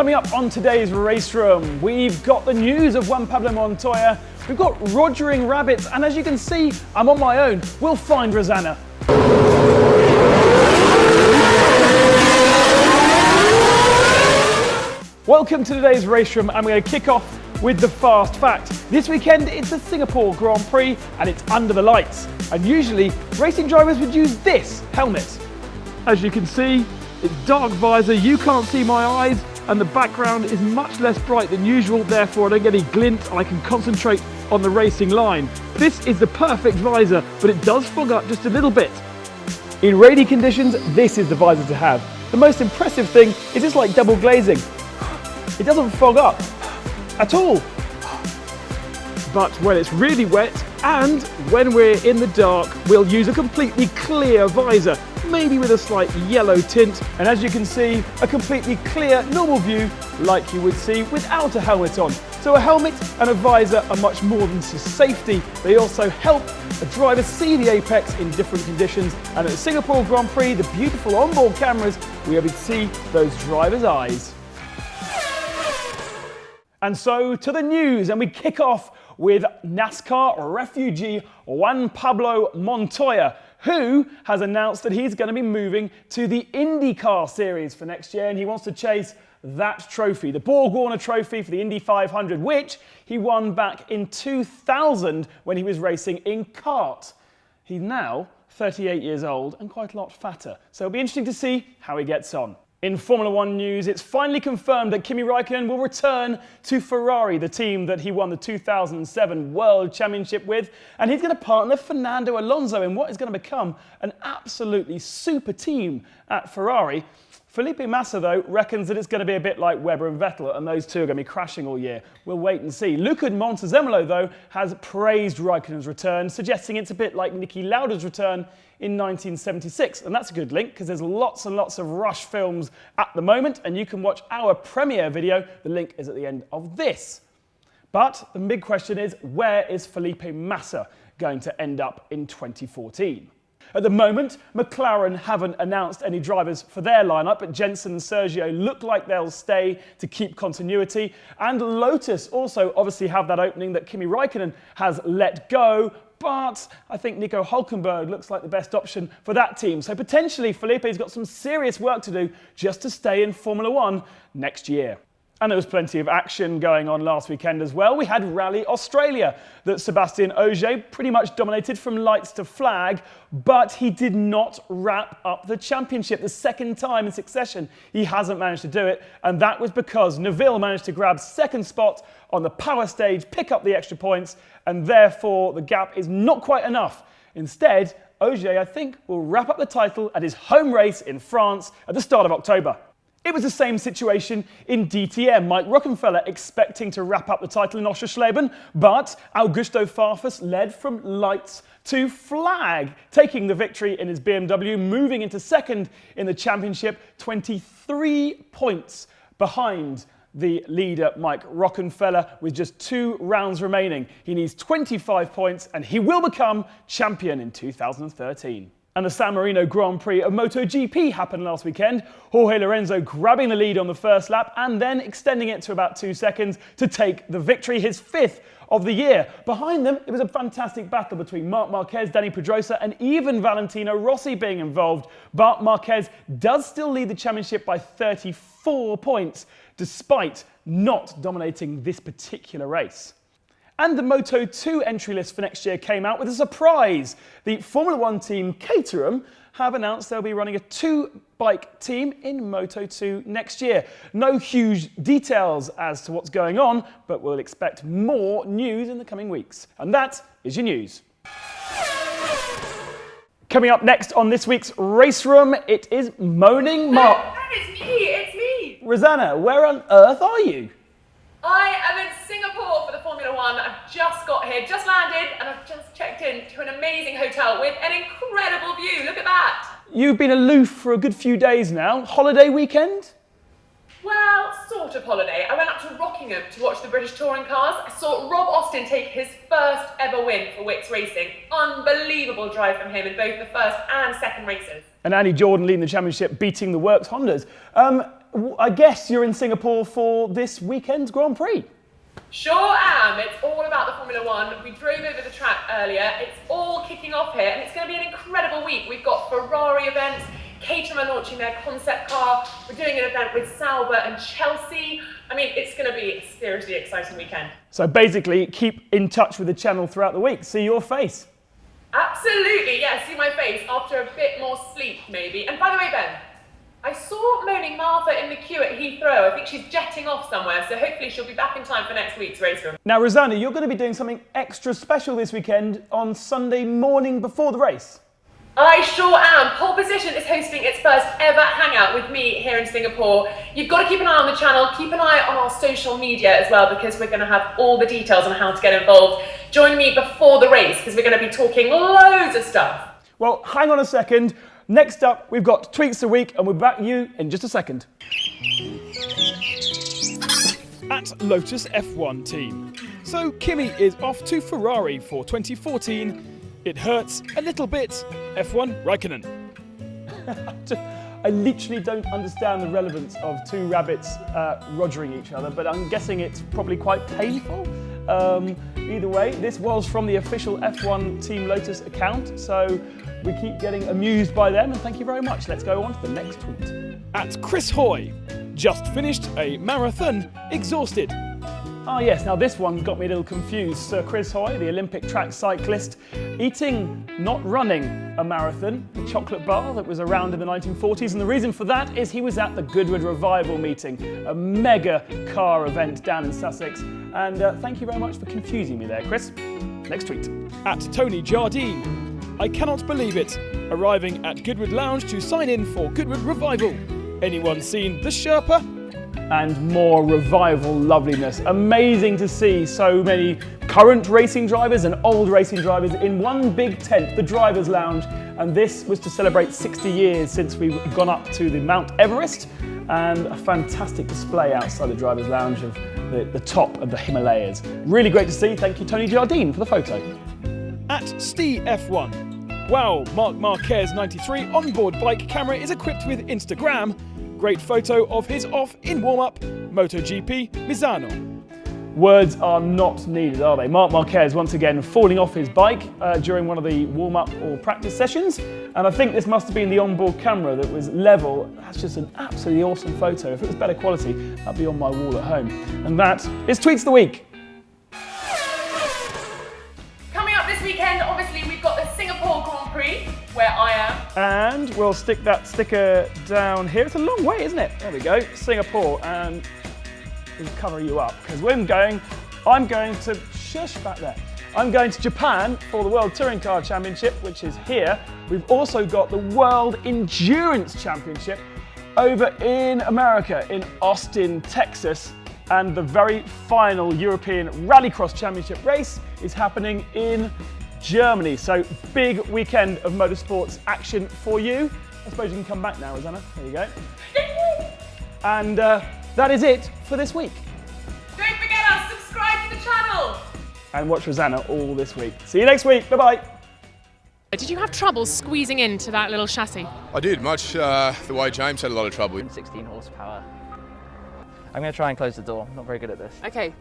Coming up on today's Race Room, we've got the news of Juan Pablo Montoya, we've got Rogering rabbits, and as you can see, I'm on my own. We'll find Rosanna. Welcome to today's Race Room, and we're going to kick off with the fast fact. This weekend it's the Singapore Grand Prix and it's under the lights. And usually racing drivers would use this helmet. As you can see, it's dark visor, you can't see my eyes, and the background is much less bright than usual, therefore I don't get any glint and I can concentrate on the racing line. This is the perfect visor, but it does fog up just a little bit. In rainy conditions, this is the visor to have. The most impressive thing is it's like double glazing. It doesn't fog up at all. But when it's really wet and when we're in the dark, we'll use a completely clear visor, maybe with a slight yellow tint. And as you can see, a completely clear, normal view like you would see without a helmet on. So a helmet and a visor are much more than just safety. They also help a driver see the apex in different conditions. And at the Singapore Grand Prix, the beautiful onboard cameras, we're able to see those drivers' eyes. And so to the news, and we kick off with NASCAR refugee Juan Pablo Montoya, who has announced that he's going to be moving to the IndyCar series for next year, and he wants to chase that trophy, the Borg Warner Trophy for the Indy 500, which he won back in 2000 when he was racing in kart. He's now 38 years old and quite a lot fatter, so it'll be interesting to see how he gets on. In Formula One news, it's finally confirmed that Kimi Raikkonen will return to Ferrari, the team that he won the 2007 World Championship with, and he's going to partner Fernando Alonso in what is going to become an absolutely super team at Ferrari. Felipe Massa, though, reckons that it's going to be a bit like Webber and Vettel, and those two are going to be crashing all year. We'll wait and see. Luca Montezemolo, though, has praised Raikkonen's return, suggesting it's a bit like Niki Lauda's return in 1976. And that's a good link, because there's lots and lots of Rush films at the moment, and you can watch our premiere video. The link is at the end of this. But the big question is, where is Felipe Massa going to end up in 2014? At the moment, McLaren haven't announced any drivers for their lineup, but Jenson and Sergio look like they'll stay to keep continuity. And Lotus also obviously have that opening that Kimi Raikkonen has let go, but I think Nico Hülkenberg looks like the best option for that team. So potentially Felipe's got some serious work to do just to stay in Formula One next year. And there was plenty of action going on last weekend as well. We had Rally Australia that Sébastien Ogier pretty much dominated from lights to flag, but he did not wrap up the championship. The second time in succession he hasn't managed to do it, and that was because Neville managed to grab second spot on the power stage, pick up the extra points, and therefore the gap is not quite enough. Instead, Ogier, I think, will wrap up the title at his home race in France at the start of October. It was the same situation in DTM. Mike Rockenfeller expecting to wrap up the title in Oschersleben, but Augusto Farfus led from lights to flag, taking the victory in his BMW, moving into second in the championship, 23 points behind the leader Mike Rockenfeller with just 2 rounds remaining. He needs 25 points and he will become champion in 2013. And the San Marino Grand Prix of MotoGP happened last weekend. Jorge Lorenzo grabbing the lead on the first lap and then extending it to about 2 seconds to take the victory, his 5th of the year. Behind them, it was a fantastic battle between Marc Marquez, Dani Pedrosa and even Valentino Rossi being involved. But Marquez does still lead the championship by 34 points, despite not dominating this particular race. And the Moto2 entry list for next year came out with a surprise. The Formula One team Caterham have announced they'll be running a 2-bike team in Moto2 next year. No huge details as to what's going on, but we'll expect more news in the coming weeks. And that is your news. Coming up next on this week's Race Room, it is Moaning Mark. It's me. Rosanna, where on earth are you? I am in Singapore for the Formula One. I've just got here, just landed, and I've just checked in to an amazing hotel with an incredible view. Look at that. You've been aloof for a good few days now. Holiday weekend? Well, sort of holiday. I went up to Rockingham to watch the British touring cars. I saw Rob Austin take his first ever win for Wix Racing. Unbelievable drive from him in both the first and second races. And Andy Jordan leading the championship, beating the Works Hondas. I guess you're in Singapore for this weekend's Grand Prix. Sure am. It's all about the Formula One. We drove over the track earlier. It's all kicking off here, and it's going to be an incredible week. We've got Ferrari events, Caterham are launching their concept car. We're doing an event with Sauber and Chelsea. I mean, it's going to be a seriously exciting weekend. So basically, keep in touch with the channel throughout the week. See your face. Absolutely, yeah, see my face after a bit more sleep, maybe. And by the way, Ben, I saw moaning Martha in the queue at Heathrow. I think she's jetting off somewhere, so hopefully she'll be back in time for next week's race room. Now, Rosanna, you're going to be doing something extra special this weekend on Sunday morning before the race. I sure am. Pole Position is hosting its first ever hangout with me here in Singapore. You've got to keep an eye on the channel, keep an eye on our social media as well, because we're going to have all the details on how to get involved. Join me before the race, because we're going to be talking loads of stuff. Well, hang on a second. Next up, we've got Tweets a Week, and we'll back you in just a second. At Lotus F1 team. So Kimi is off to Ferrari for 2014. It hurts a little bit. F1 Raikkonen. I literally don't understand the relevance of two rabbits rogering each other, but I'm guessing it's probably quite painful. Either way, this was from the official F1 Team Lotus account, so we keep getting amused by them, and thank you very much. Let's go on to the next tweet. At Chris Hoy, just finished a marathon, exhausted. Ah yes, now this one got me a little confused. Sir Chris Hoy, the Olympic track cyclist, eating, not running, a marathon, a chocolate bar that was around in the 1940s, and the reason for that is he was at the Goodwood Revival meeting, a mega car event down in Sussex, and thank you very much for confusing me there, Chris. Next tweet. At Tony Jardine, I cannot believe it, arriving at Goodwood Lounge to sign in for Goodwood Revival. Anyone seen the Sherpa? And more revival loveliness. Amazing to see so many current racing drivers and old racing drivers in one big tent, the Drivers' Lounge. And this was to celebrate 60 years since we've gone up to the Mount Everest, and a fantastic display outside the Drivers' Lounge of the top of the Himalayas. Really great to see. Thank you, Tony Jardine, for the photo. At Steve F1. Wow, Marc Marquez 93 onboard bike camera is equipped with Instagram. Great photo of his off in warm-up, MotoGP Misano. Words are not needed, are they? Marc Marquez once again falling off his bike during one of the warm-up or practice sessions, and I think this must have been the onboard camera that was level. That's just an absolutely awesome photo. If it was better quality, that'd be on my wall at home. And that is Tweets of the Week. Coming up this weekend, obviously we've got the Singapore Grand Prix, where I am. And we'll stick that sticker down here. It's a long way, isn't it? There we go, Singapore, and we'll cover you up, because I'm going to, shush back there. I'm going to Japan for the World Touring Car Championship, which is here. We've also got the World Endurance Championship over in America, in Austin, Texas. And the very final European Rallycross Championship race is happening in Germany. So big weekend of motorsports action for you. I suppose you can come back now, Rosanna. There you go. And that is it for this week. Don't forget us, subscribe to the channel. And watch Rosanna all this week. See you next week. Bye-bye. Did you have trouble squeezing into that little chassis? I did, much the way James had a lot of trouble. 16 horsepower. I'm going to try and close the door. I'm not very good at this. Okay.